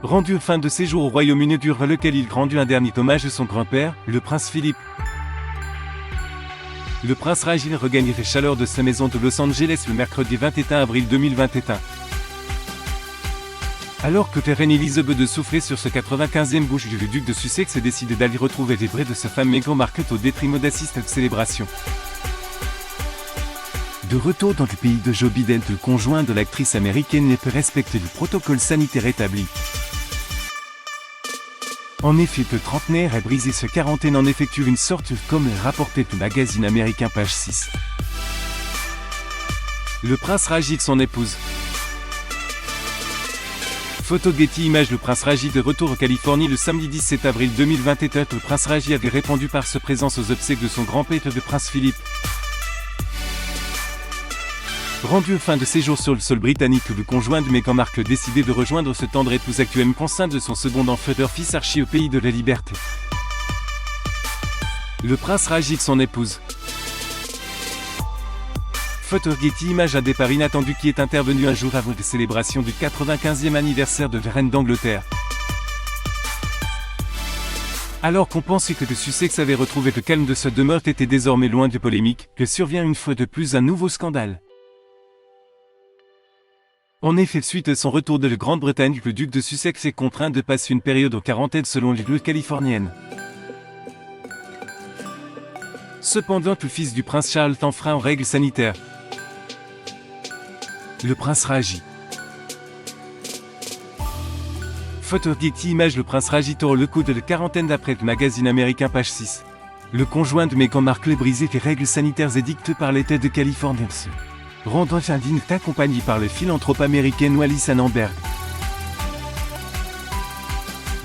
Rendu fin de séjour au Royaume-Uni durant lequel il rendit un dernier hommage à son grand-père, le prince Philippe. Le prince Rajil regagne les chaleurs de sa maison de Los Angeles le mercredi 21 avril 2021. Alors que Reine Elisabeth II souffrait sur ce 95e bouche du duc de Sussex décide d'aller retrouver les vrais de sa femme Meghan Markle au détriment d'assister à la célébration. De retour dans le pays de Joe Biden, le conjoint de l'actrice américaine ne peut respecter le protocole sanitaire établi. En effet, le trentenaire a brisé sa quarantaine en effectuant une sorte comme l'a rapporté le magazine américain page 6. Le prince Rajil son épouse. Photo Getty Images. Le prince Rajil de retour en Californie le samedi 17 avril 2021. Le prince Rajil avait répondu par sa présence aux obsèques de son grand-père le prince Philippe. Rendu fin de séjour sur le sol britannique, le conjoint de Meghan Markle décidé de rejoindre ce tendre épouse actuellement enceinte de son second enfant, leur fils Archie au pays de la liberté. Le prince Rajil son épouse. Photo Getty Images. Un départ inattendu qui est intervenu un jour avant la célébration du 95e anniversaire de la reine d'Angleterre. Alors qu'on pensait que le Sussex avait retrouvé le calme de sa demeure était désormais loin de polémique, que survient une fois de plus un nouveau scandale. En effet, suite à son retour de Grande-Bretagne, le duc de Sussex est contraint de passer une période en quarantaine selon les lois californiennes. Cependant, le fils du prince Charles enfreint en règles sanitaires. Le prince Rajil. Photo Getty Images. Le prince Rajil tourne le coup de la quarantaine d'après le magazine américain page 6. Le conjoint de Meghan Markle a brisé les règles sanitaires édictées par l'État de Californie. Rendant indigne accompagné par le philanthrope américain Wallis Annenberg.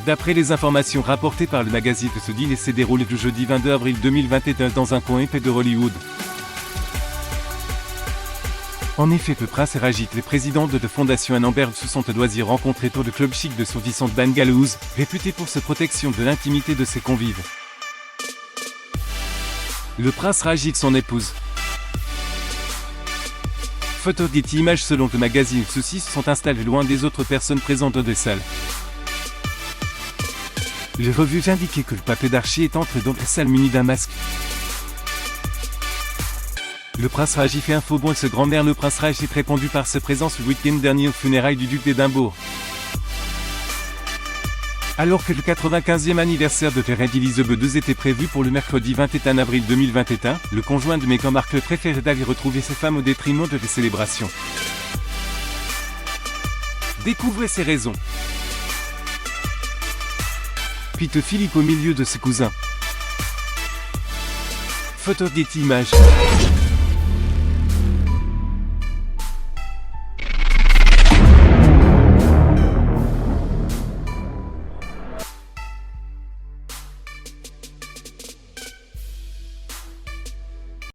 D'après les informations rapportées par le magazine The Dîner s'est déroulé le jeudi 22 avril 2021 dans un coin épais de Hollywood. En effet, le prince Rajil, le président de la fondation Annenberg, se sont loisirs rencontrés pour le club chic de Sourdissant Bangalows, réputé pour sa protection de l'intimité de ses convives. Le prince Rajil son épouse. Photo Getty Images. Selon le magazine, ceux-ci se sont installés loin des autres personnes présentes dans des salles. Les revues indiquaient que le pape d'Archie est entré dans la salle muni d'un masque. Le prince Rajil fait un faux bond à sa grand-mère. Le prince Rajil est répandu par sa présence le week-end dernier aux funérailles du duc d'Édimbourg. Alors que le 95e anniversaire de la reine Elisabeth II était prévu pour le mercredi 21 avril 2021, le conjoint de Meghan Markle préférait d'aller retrouver sa femme au détriment de la célébration. Découvrez ses raisons. Pete Philippe au milieu de ses cousins. Photo Getty Images.